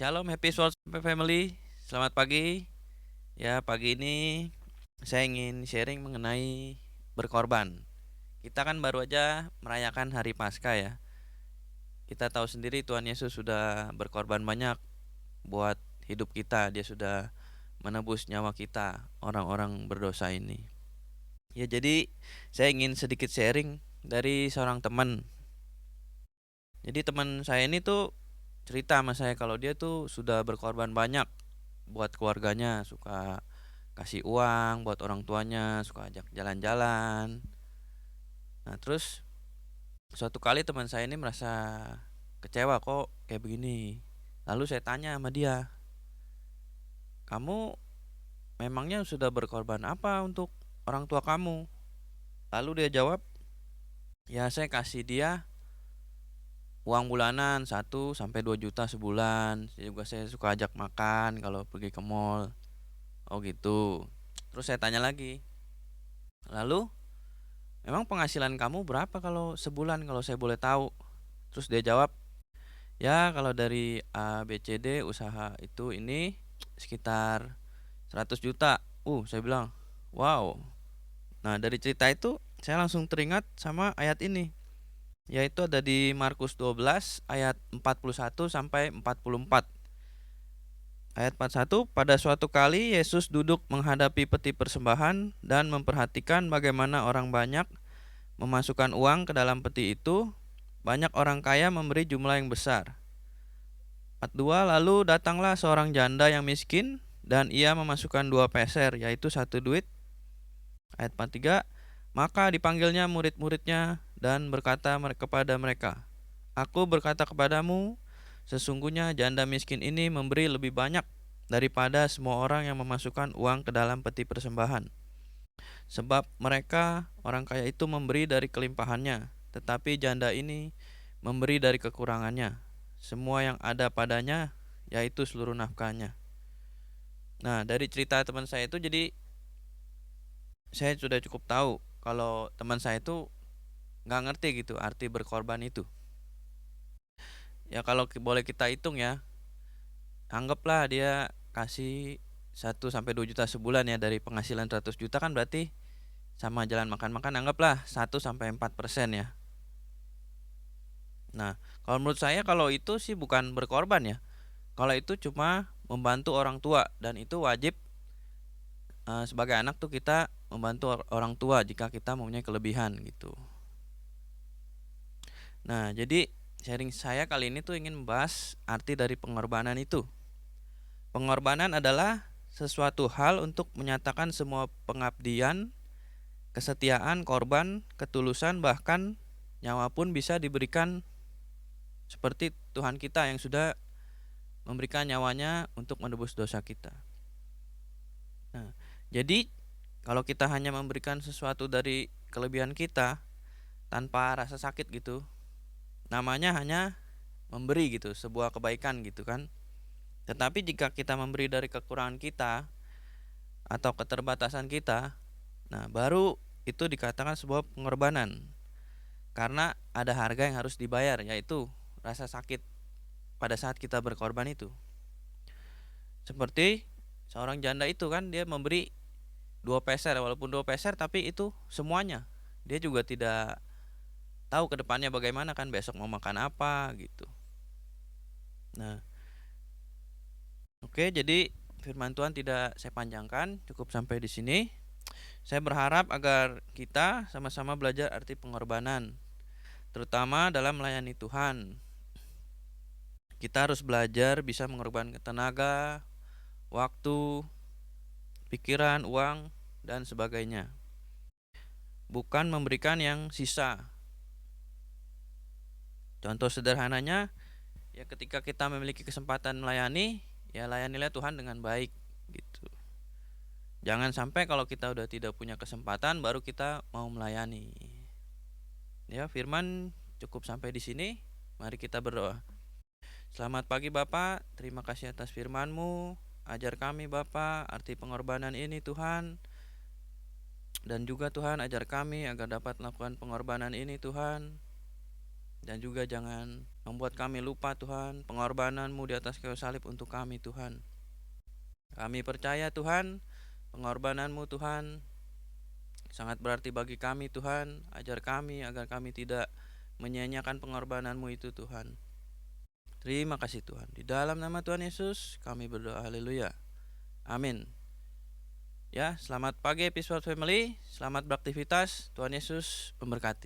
Shalom Happy Soul Family. Selamat pagi. Ya, pagi ini saya ingin sharing mengenai berkorban. Kita kan baru aja merayakan hari Paskah ya. Kita tahu sendiri Tuhan Yesus sudah berkorban banyak buat hidup kita. Dia sudah menebus nyawa kita, orang-orang berdosa ini. Ya, jadi saya ingin sedikit sharing dari seorang teman. Jadi teman saya ini tuh cerita sama saya kalau dia tuh sudah berkorban banyak buat keluarganya, suka kasih uang buat orang tuanya, suka ajak jalan-jalan. Nah, terus suatu kali teman saya ini merasa kecewa kok kayak begini. Lalu saya tanya sama dia, "Kamu memangnya sudah berkorban apa untuk orang tua kamu?" Lalu dia jawab, "Ya, saya kasih dia uang bulanan 1 sampai 2 juta sebulan. Saya suka ajak makan kalau pergi ke mall." Oh gitu. Terus saya tanya lagi, "Lalu memang penghasilan kamu berapa kalau sebulan kalau saya boleh tahu?" Terus dia jawab, "Ya kalau dari ABCD usaha itu ini sekitar 100 juta." Saya bilang, "Wow." Nah, dari cerita itu saya langsung teringat sama ayat ini, yaitu ada di Markus 12 ayat 41 sampai 44. Ayat 41, pada suatu kali Yesus duduk menghadapi peti persembahan dan memperhatikan bagaimana orang banyak memasukkan uang ke dalam peti itu. Banyak orang kaya memberi jumlah yang besar. 42, lalu datanglah seorang janda yang miskin dan ia memasukkan 2 peser, yaitu 1 duit. Ayat 43, maka dipanggilnya murid-muridnya dan berkata kepada mereka, "Aku berkata kepadamu, sesungguhnya janda miskin ini memberi lebih banyak daripada semua orang yang memasukkan uang ke dalam peti persembahan. Sebab mereka, orang kaya itu memberi dari kelimpahannya, tetapi janda ini memberi dari kekurangannya, semua yang ada padanya, yaitu seluruh nafkahnya." Nah, dari cerita teman saya itu jadi saya sudah cukup tahu kalau teman saya itu nggak ngerti gitu arti berkorban itu. Ya kalau boleh kita hitung ya, anggaplah dia kasih 1 sampai 2 juta sebulan ya, dari penghasilan 100 juta kan berarti sama jalan makan-makan anggaplah 1 sampai 4% ya. Nah, kalau menurut saya kalau itu sih bukan berkorban ya. Kalau itu cuma membantu orang tua, dan itu wajib sebagai anak tuh kita membantu orang tua jika kita mempunyai kelebihan gitu. Nah, jadi sharing saya kali ini tuh ingin membahas arti dari pengorbanan itu. Pengorbanan adalah sesuatu hal untuk menyatakan semua pengabdian, kesetiaan, korban, ketulusan, bahkan nyawa pun bisa diberikan, seperti Tuhan kita yang sudah memberikan nyawanya untuk menebus dosa kita. Nah, jadi kalau kita hanya memberikan sesuatu dari kelebihan kita tanpa rasa sakit gitu, namanya hanya memberi gitu, sebuah kebaikan gitu kan. Tetapi jika kita memberi dari kekurangan kita atau keterbatasan kita, nah baru itu dikatakan sebuah pengorbanan. Karena ada harga yang harus dibayar, yaitu rasa sakit pada saat kita berkorban itu. Seperti seorang janda itu kan, dia memberi 2 peser, walaupun 2 peser tapi itu semuanya. Dia juga tidak tahu ke depannya bagaimana kan, besok mau makan apa gitu. Nah, oke, jadi firman Tuhan tidak saya panjangkan, cukup sampai di sini. Saya berharap agar kita sama-sama belajar arti pengorbanan, terutama dalam melayani Tuhan. Kita harus belajar bisa mengorbankan tenaga, waktu, pikiran, uang, dan sebagainya. Bukan memberikan yang sisa. Contoh sederhananya, ya ketika kita memiliki kesempatan melayani, ya layanilah Tuhan dengan baik gitu. Jangan sampai kalau kita udah tidak punya kesempatan baru kita mau melayani. Ya, firman cukup sampai di sini. Mari kita berdoa. Selamat pagi Bapak, terima kasih atas firman-Mu. Ajar kami Bapak arti pengorbanan ini Tuhan. Dan juga Tuhan ajar kami agar dapat melakukan pengorbanan ini Tuhan. Dan juga jangan membuat kami lupa Tuhan pengorbanan-Mu di atas kayu salib untuk kami Tuhan. Kami percaya Tuhan, pengorbanan-Mu Tuhan sangat berarti bagi kami Tuhan. Ajar kami agar kami tidak menyia-nyiakan pengorbanan-Mu itu Tuhan. Terima kasih Tuhan. Di dalam nama Tuhan Yesus kami berdoa, haleluya. Amin. Ya, selamat pagi Episode Family. Selamat beraktivitas. Tuhan Yesus memberkati.